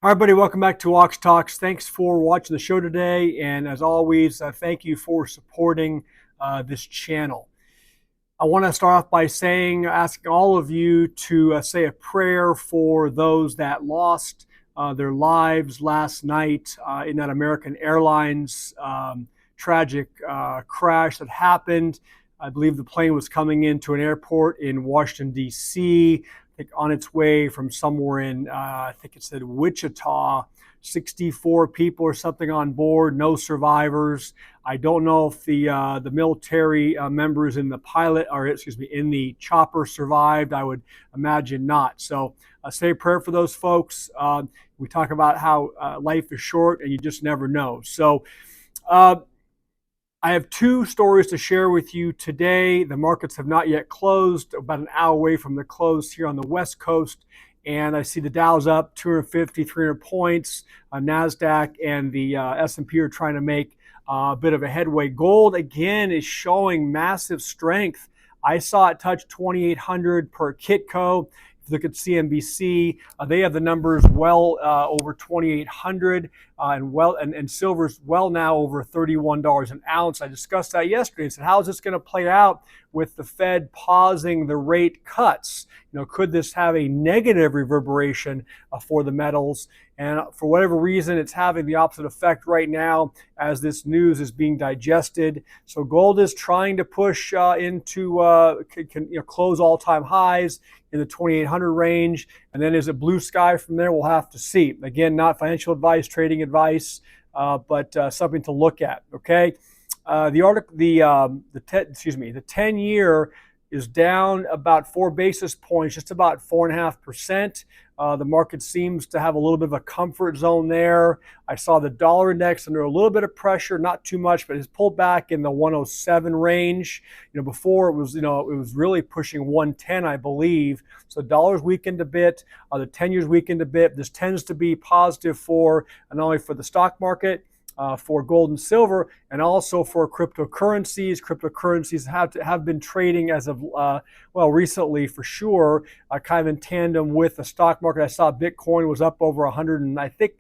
Hi, everybody. Welcome back to Ox Talks. Thanks for watching the show today. And as always, thank you for supporting this channel. I want to start off by asking all of you to say a prayer for those that lost their lives last night in that American Airlines tragic crash that happened. I believe the plane was coming into an airport in Washington, D.C., on its way from somewhere in, I think it said Wichita. 64 people or something on board, no survivors. I don't know if the military members in the in the chopper survived. I would imagine not. So say a prayer for those folks. We talk about how life is short and you just never know. So I have two stories to share with you today. The markets have not yet closed, about an hour away from the close here on the West Coast. And I see the Dow's up 250, 300 points. NASDAQ and the S&P are trying to make a bit of a headway. Gold, again, is showing massive strength. I saw it touch 2,800 per Kitco. Look at CNBC. They have the numbers well over 2,800, and silver's well now over $31 an ounce. I discussed that yesterday and said, how is this going to play out with the Fed pausing the rate cuts? Could this have a negative reverberation for the metals? And for whatever reason, it's having the opposite effect right now as this news is being digested. So gold is trying to push into close all-time highs in the 2,800 range. And then is it blue sky from there? We'll have to see. Again, not financial advice, trading advice, but something to look at. Okay. The 10-year is down about 4 basis points, just about 4.5%. The market seems to have a little bit of a comfort zone there. I saw the dollar index under a little bit of pressure, not too much, but it's pulled back in the 107 range. Before it was really pushing 110, I believe. So the dollar's weakened a bit. The 10-year's weakened a bit. This tends to be positive for not only for the stock market, for gold and silver, and also for cryptocurrencies. Cryptocurrencies have been trading as of, recently for sure, kind of in tandem with the stock market. I saw Bitcoin was up over 100, and I think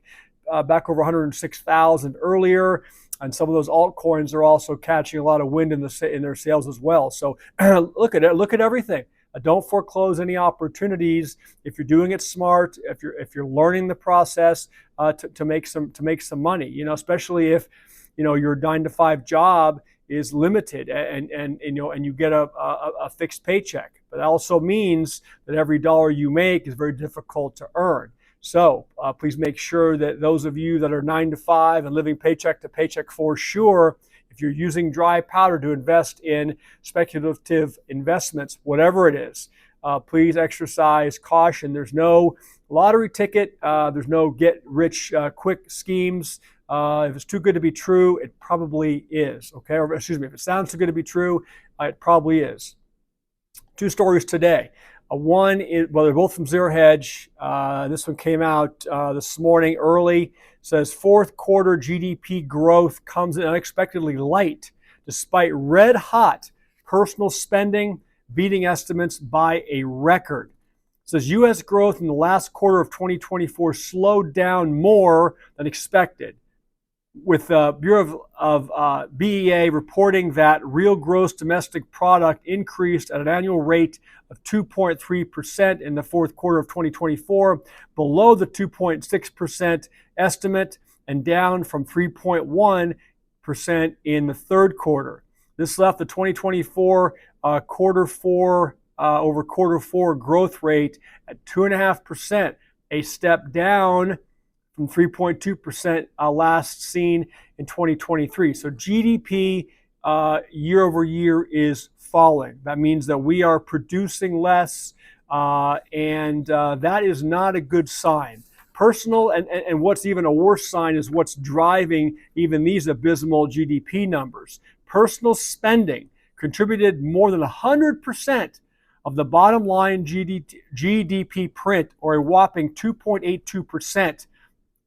back over 106,000 earlier. And some of those altcoins are also catching a lot of wind in their sales as well. So look at it. Look at everything. Don't foreclose any opportunities if you're doing it smart. If you're learning the process to make some money. Especially if your 9-to-5 job is limited and you get a fixed paycheck. But that also means that every dollar you make is very difficult to earn. So please make sure that those of you that are 9-to-5 and living paycheck to paycheck, for sure, if you're using dry powder to invest in speculative investments, whatever it is, please exercise caution. There's no lottery ticket. There's no get-rich-quick schemes. If it's too good to be true, it probably is. Okay, or excuse me, if it sounds too good to be true, it probably is. Two stories today. One is, they're both from Zero Hedge. This one came out this morning early. Says fourth quarter GDP growth comes in unexpectedly light, despite red hot personal spending beating estimates by a record. It says U.S. growth in the last quarter of 2024 slowed down more than expected, with the Bureau of BEA reporting that real gross domestic product increased at an annual rate of 2.3% in the fourth quarter of 2024, below the 2.6% estimate and down from 3.1% in the third quarter. This left the 2024 quarter four over quarter four growth rate at 2.5%, a step down from 3.2% last seen in 2023. So GDP year over year is falling. That means that we are producing less, and that is not a good sign. Personal, and what's even a worse sign is what's driving even these abysmal GDP numbers. Personal spending contributed more than 100% of the bottom line GDP print, or a whopping 2.82%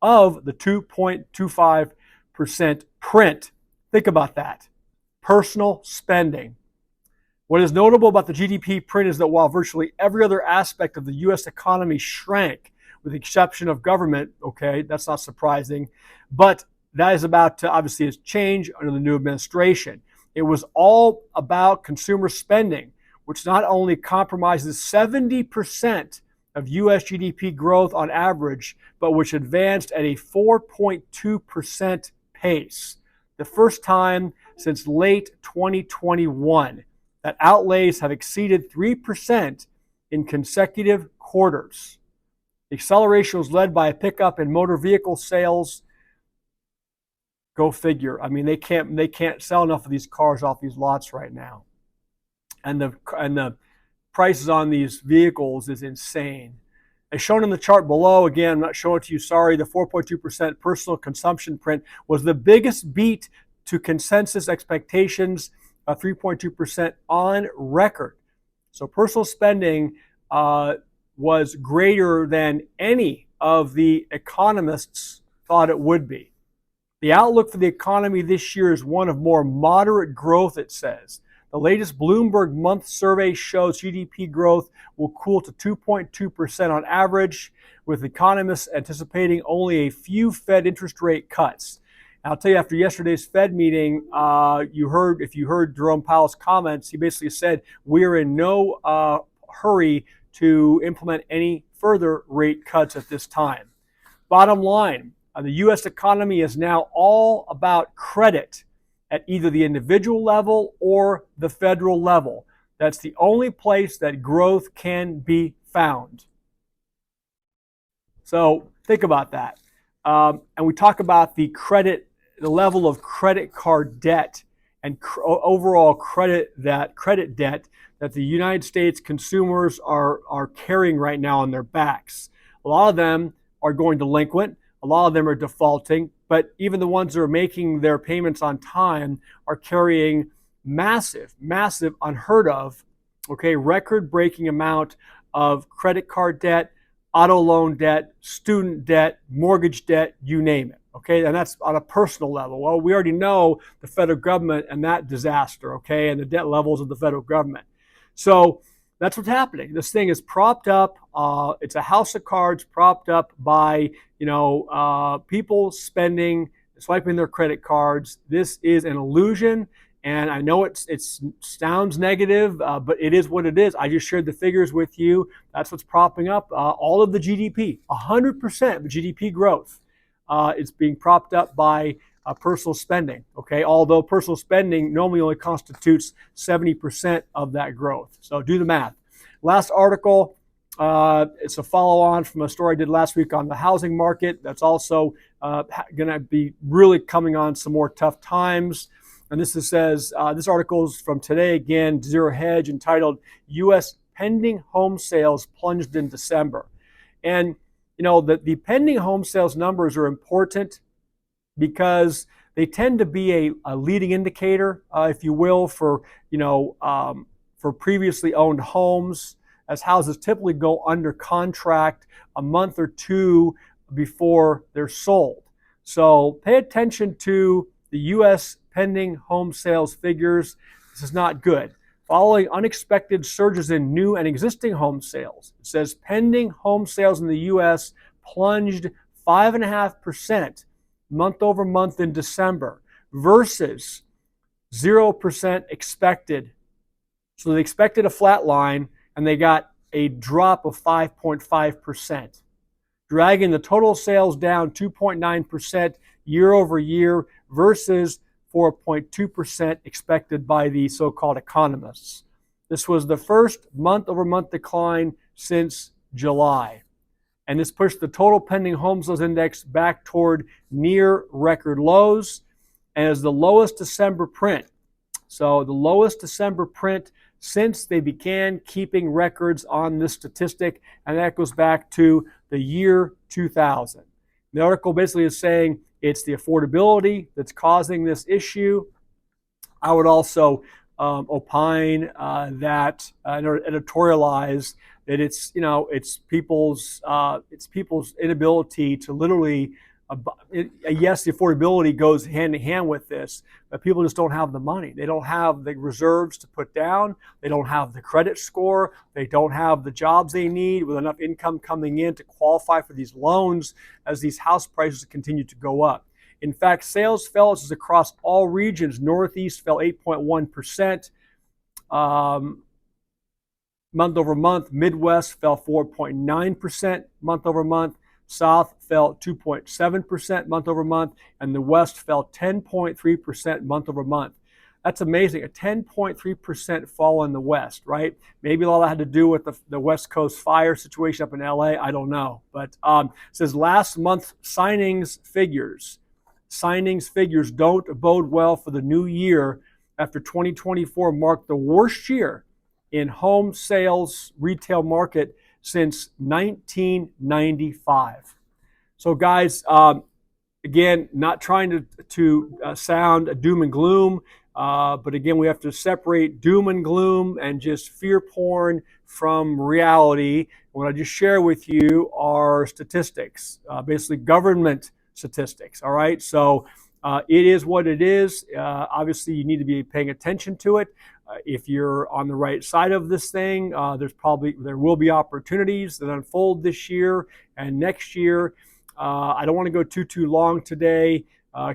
of the 2.25% print. Think about that. Personal spending. What is notable about the GDP print is that while virtually every other aspect of the U.S. economy shrank, with the exception of government. Okay, that's not surprising, but that is about to obviously change under the new administration. It was all about consumer spending, which not only compromises 70% of U.S. GDP growth on average, but which advanced at a 4.2% pace. The first time since late 2021 that outlays have exceeded 3% in consecutive quarters. The acceleration was led by a pickup in motor vehicle sales. Go figure. I mean, they can't sell enough of these cars off these lots right now. And the prices on these vehicles is insane. As shown in the chart below, again, I'm not showing it to you, sorry, the 4.2% personal consumption print was the biggest beat to consensus expectations of 3.2% on record. So personal spending was greater than any of the economists thought it would be. The outlook for the economy this year is one of more moderate growth, it says. The latest Bloomberg month survey shows GDP growth will cool to 2.2% on average, with economists anticipating only a few Fed interest rate cuts. And I'll tell you, after yesterday's Fed meeting, if you heard Jerome Powell's comments, he basically said, we're in no hurry to implement any further rate cuts at this time. Bottom line, the U.S. economy is now all about credit at either the individual level or the federal level. That's the only place that growth can be found. So think about that. And we talk about the level of credit card debt and overall credit debt that the United States consumers are carrying right now on their backs. A lot of them are going delinquent. A lot of them are defaulting, but even the ones that are making their payments on time are carrying massive, unheard of, record-breaking amount of credit card debt, auto loan debt, student debt, mortgage debt, you name it. Okay, and that's on a personal level. Well, we already know the federal government and that disaster, and the debt levels of the federal government. So that's what's happening. This thing is propped up. It's a house of cards propped up by, people swiping their credit cards. This is an illusion. And I know it sounds negative, but it is what it is. I just shared the figures with you. That's what's propping up all of the GDP. 100% of GDP growth is being propped up by personal spending. Although personal spending normally only constitutes 70% of that growth. So do the math. Last article, it's a follow-on from a story I did last week on the housing market. That's also going to be really coming on some more tough times. And this article is from today, again, Zero Hedge, entitled U.S. Pending Home Sales Plunged in December. And, the pending home sales numbers are important because they tend to be a leading indicator, if you will, for previously owned homes, as houses typically go under contract a month or two before they're sold. So pay attention to the U.S. pending home sales figures. This is not good. Following unexpected surges in new and existing home sales, it says pending home sales in the U.S. plunged 5.5% month over month in December versus 0% expected. So they expected a flat line and they got a drop of 5.5%, dragging the total sales down 2.9% year over year versus 4.2% expected by the so-called economists. This was the first month-over-month decline since July. And this pushed the total pending home sales index back toward near record lows and is the lowest December print. So the lowest December print since they began keeping records on this statistic, and that goes back to the year 2000. The article basically is saying it's the affordability that's causing this issue. I would also opine that editorialize that it's people's inability to literally Yes, the affordability goes hand in hand with this, but people just don't have the money. They don't have the reserves to put down. They don't have the credit score. They don't have the jobs they need with enough income coming in to qualify for these loans as these house prices continue to go up. In fact, sales fell across all regions. Northeast fell 8.1%. Month over month. Midwest fell 4.9% month over month. South fell 2.7% month over month, and the West fell 10.3% month over month. That's amazing. A 10.3% fall in the West, right? Maybe a lot of that had to do with the West Coast fire situation up in LA. I don't know. But it says last month signings figures don't bode well for the new year after 2024 marked the worst year in home sales retail market since 1995. So guys, again, not trying to sound doom and gloom, but again, we have to separate doom and gloom and just fear porn from reality. What I just share with you are statistics, basically government statistics, all right? So it is what it is. Obviously, you need to be paying attention to it. If you're on the right side of this thing, there will be opportunities that unfold this year and next year. I don't want to go too long today.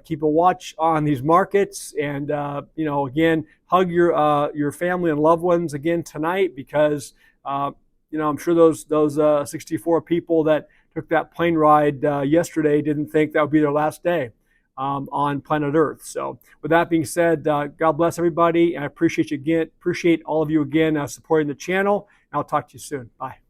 Keep a watch on these markets, and again, hug your family and loved ones again tonight, because I'm sure those 64 people that took that plane ride yesterday didn't think that would be their last day on planet Earth. So with that being said, God bless everybody, and I appreciate all of you again supporting the channel. I'll talk to you soon. Bye.